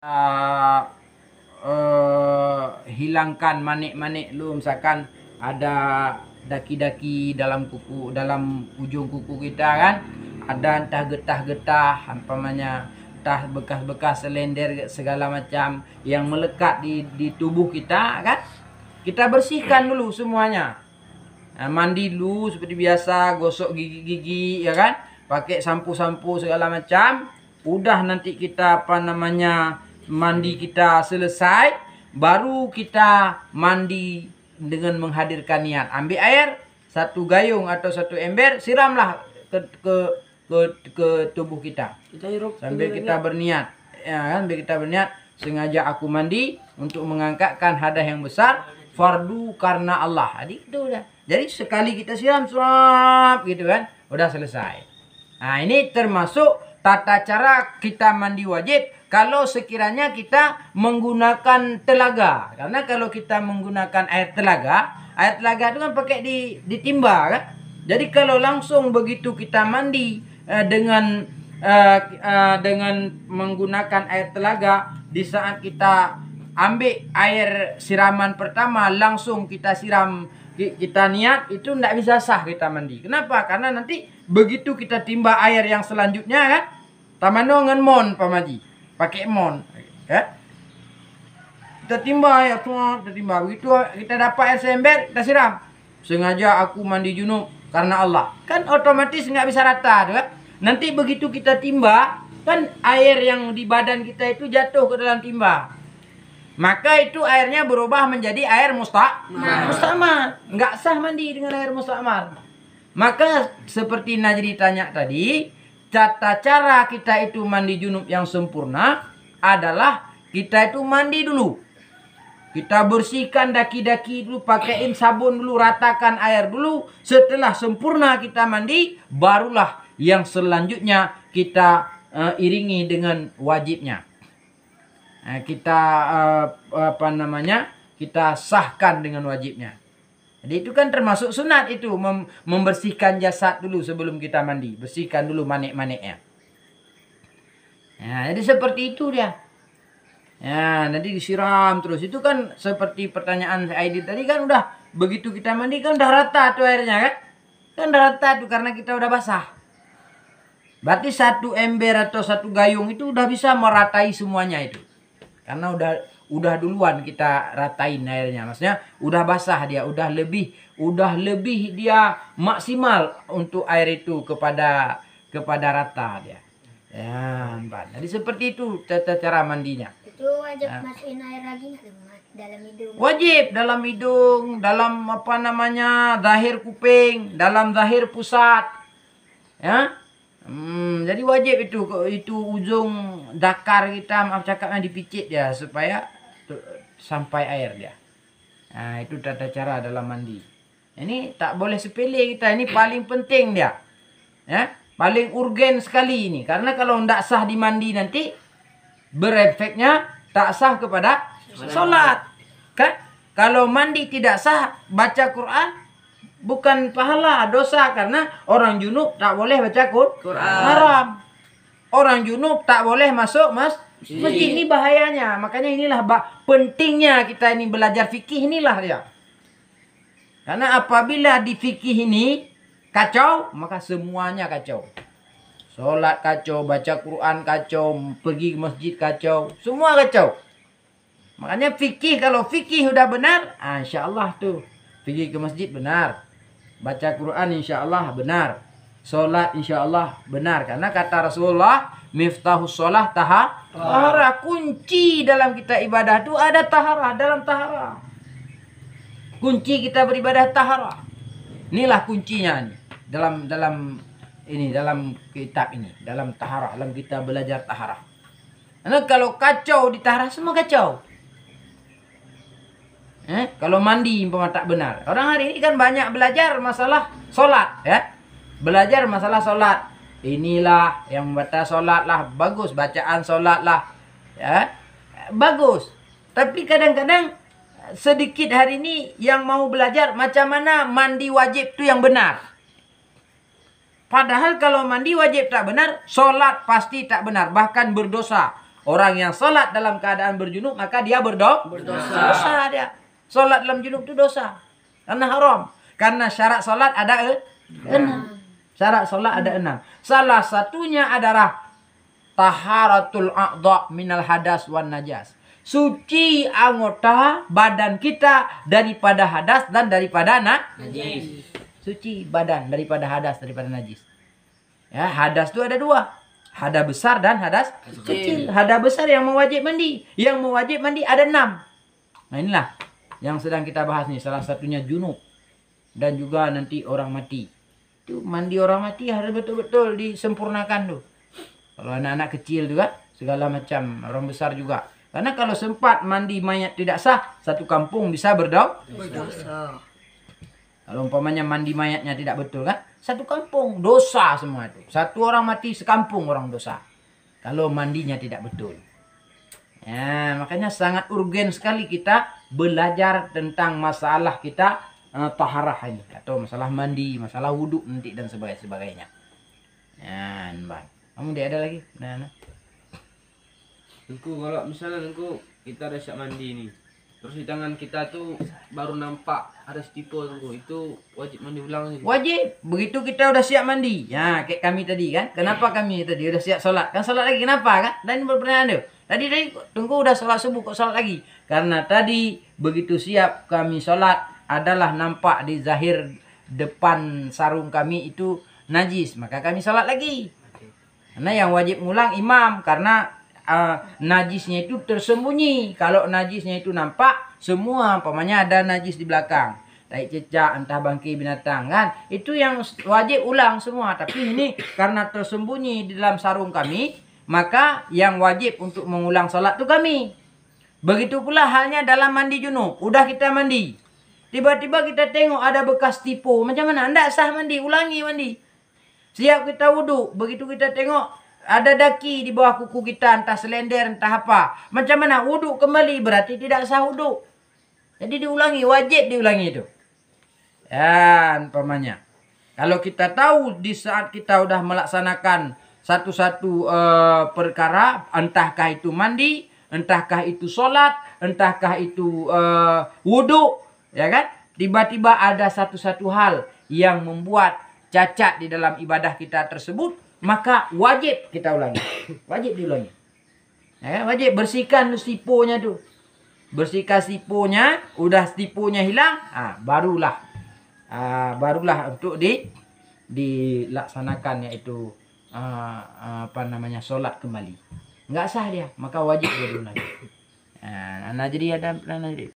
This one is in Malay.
uh, hilangkan manik-manik lu, misalkan ada daki-daki dalam kuku, dalam ujung kuku kita kan, ada entah getah-getah umpamanya, entah bekas-bekas selender segala macam yang melekat di tubuh kita kan, kita bersihkan dulu semuanya. Nah, mandi dulu seperti biasa, gosok gigi-gigi ya kan, pakai sampo-sampo segala macam. Udah nanti kita mandi kita selesai, baru kita mandi dengan menghadirkan niat. Ambil air satu gayung atau satu ember, siramlah ke tubuh kita. Sambil kita berniat, ya kan? Sambil kita berniat, sengaja aku mandi untuk mengangkatkan hadas yang besar, fardu karena Allah. Jadi itu udah. Jadi sekali kita siram suap gitu kan, udah selesai. Nah, ini termasuk tata cara kita mandi wajib kalau sekiranya kita menggunakan telaga. Karena kalau kita menggunakan air telaga itu kan pakai ditimba kan. Jadi kalau langsung begitu kita mandi dengan menggunakan air telaga, di saat kita ambil air siraman pertama langsung kita siram, kita niat, itu tidak bisa sah kita mandi. Kenapa? Karena nanti begitu kita timba air yang selanjutnya kan, tamano ngan mon pamaji, pakai mon ya. Kita timba air semua, kita timba. Begitu kita dapat air seember, kita siram. Sengaja aku mandi junub karena Allah. Kan otomatis nggak bisa rata tuh kan. Nanti begitu kita timba, kan air yang di badan kita itu jatuh ke dalam timba. Maka itu airnya berubah menjadi air mustamar. Nggak sah mandi dengan air mustamar. Maka seperti Najri tanya tadi, tata cara kita itu mandi junub yang sempurna adalah kita itu mandi dulu. Kita bersihkan daki-daki dulu, pakaiin sabun dulu, ratakan air dulu. Setelah sempurna kita mandi, barulah yang selanjutnya kita iringi dengan wajibnya. Kita kita sahkan dengan wajibnya. Jadi itu kan termasuk sunat itu, membersihkan jasad dulu sebelum kita mandi, bersihkan dulu manik-maniknya. Nah, jadi seperti itu dia. Ya, nanti disiram terus. Itu kan seperti pertanyaan Aidil tadi kan, udah begitu kita mandi kan udah rata tuh airnya kan? Kan udah rata tuh karena kita udah basah. Berarti satu ember atau satu gayung itu udah bisa meratai semuanya itu. Karena udah duluan kita ratain airnya, maksudnya udah basah dia, udah lebih dia maksimal untuk air itu kepada rata dia. Ya, Pak. Jadi seperti itu cara mandinya. Itu wajib masukin air lagi nggak dalam hidung? Wajib dalam hidung, dalam zahir kuping, dalam zahir pusat. Ya. Jadi wajib itu ujung dakar kita, maaf cakapnya, dipicit ya supaya sampai air dia. Nah, itu tata cara dalam mandi. Ini tak boleh sepele kita, ini paling penting dia. Ya, paling urgen sekali ini, karena kalau tidak sah di mandi nanti berefeknya tak sah kepada sholat. Kan? Kalau mandi tidak sah, baca Quran bukan pahala, dosa, karena orang junub tak boleh baca Quran. Haram. Orang junub tak boleh masuk masjid. Ini bahayanya. Makanya inilah pentingnya kita ini belajar fikih, inilah dia. Karena apabila di fikih ini kacau, maka semuanya kacau. Sholat kacau, baca Quran kacau, pergi ke masjid kacau, semua kacau. Makanya fikih, kalau fikih udah benar, insya Allah tuh pergi ke masjid benar, baca Quran insya Allah benar, sholat insya Allah benar. Karena kata Rasulullah, miftahus sholah taharah. Kunci dalam kita ibadah itu ada taharah, dalam taharah. Kunci kita beribadah taharah. Inilah kuncinya nih, dalam kitab ini, dalam taharah, dalam kita belajar taharah. Karena kalau kacau di taharah, semua kacau. Kalau mandi umpama tak benar. Orang hari ini kan banyak belajar masalah solat, ya. Belajar masalah solat. Inilah yang membaca solat lah, bagus. Bacaan solat lah, ya, bagus. Tapi kadang-kadang sedikit hari ini yang mau belajar macam mana mandi wajib itu yang benar. Padahal kalau mandi wajib tak benar, solat pasti tak benar, bahkan berdosa. Orang yang sholat dalam keadaan berjunub maka dia berdosa dia. Sholat dalam junub itu dosa. Karena haram. Karena syarat sholat ada 6. Syarat sholat ada 6. Salah satunya adalah taharatul a'dha minal hadas wan najas. Suci anggota badan kita daripada hadas dan daripada najis. Suci badan daripada hadas, daripada najis. Ya, hadas itu ada 2. Hadas besar dan hadas kecil. Hadas besar yang mewajib mandi. Yang mewajib mandi ada 6. Nah inilah yang sedang kita bahas nih. Salah satunya junub. Dan juga nanti orang mati. Itu mandi orang mati harus betul-betul disempurnakan tuh. Kalau anak-anak kecil juga, segala macam. Orang besar juga. Karena kalau sempat mandi mayat tidak sah, satu kampung bisa berdosa. Kalau umpamanya mandi mayatnya tidak betul kan, satu kampung dosa semua itu. Satu orang mati sekampung orang dosa. Kalau mandinya tidak betul. Ya, makanya sangat urgen sekali kita belajar tentang masalah kita taharah ini. Atau masalah mandi, masalah wudhu nanti dan sebagainya. Ya, bang. Kamu dia ada lagi? Nah. Engkau kalau misalnya kita ada siap mandi nih. Terus di tangan kita tuh baru nampak ada stipo tunggu, itu wajib mandi ulang sih. Wajib. Begitu kita udah siap mandi. Ya, kayak kami tadi kan. Kenapa kami tadi udah siap sholat? Kan sholat lagi kenapa kan? Dan pertanyaan tuh. Tadi tunggu udah sholat subuh kok sholat lagi. Karena tadi begitu siap kami sholat adalah nampak di zahir depan sarung kami itu najis. Maka kami sholat lagi. Karena yang wajib ngulang imam. Karena najisnya itu tersembunyi. Kalau najisnya itu nampak, semua umpamanya ada najis di belakang, tai cecak, entah bangkai binatang kan, itu yang wajib ulang semua. Tapi ini karena tersembunyi di dalam sarung kami, maka yang wajib untuk mengulang salat itu kami. Begitu pula halnya dalam mandi junub. Udah kita mandi, tiba-tiba kita tengok ada bekas tipu, macam mana? Ndak sah mandi, ulangi mandi. Siap kita wudhu, begitu kita tengok ada daki di bawah kuku kita, entah selender, entah apa. Macam mana? Wudhu kembali, berarti tidak sah wudhu. Jadi diulangi, wajib diulangi itu. Dan umpamanya, kalau kita tahu di saat kita sudah melaksanakan satu-satu perkara, entahkah itu mandi, entahkah itu sholat, entahkah itu wudhu, ya kan? Tiba-tiba ada satu-satu hal yang membuat cacat di dalam ibadah kita tersebut, maka wajib kita ulangi. Wajib diulangi. Ya, wajib bersihkan stiponya tuh. Bersihkan stiponya, udah stiponya hilang, barulah untuk dilaksanakan yaitu sholat kembali. Enggak sah dia, maka wajib dia ulangi. Nah, jadi ada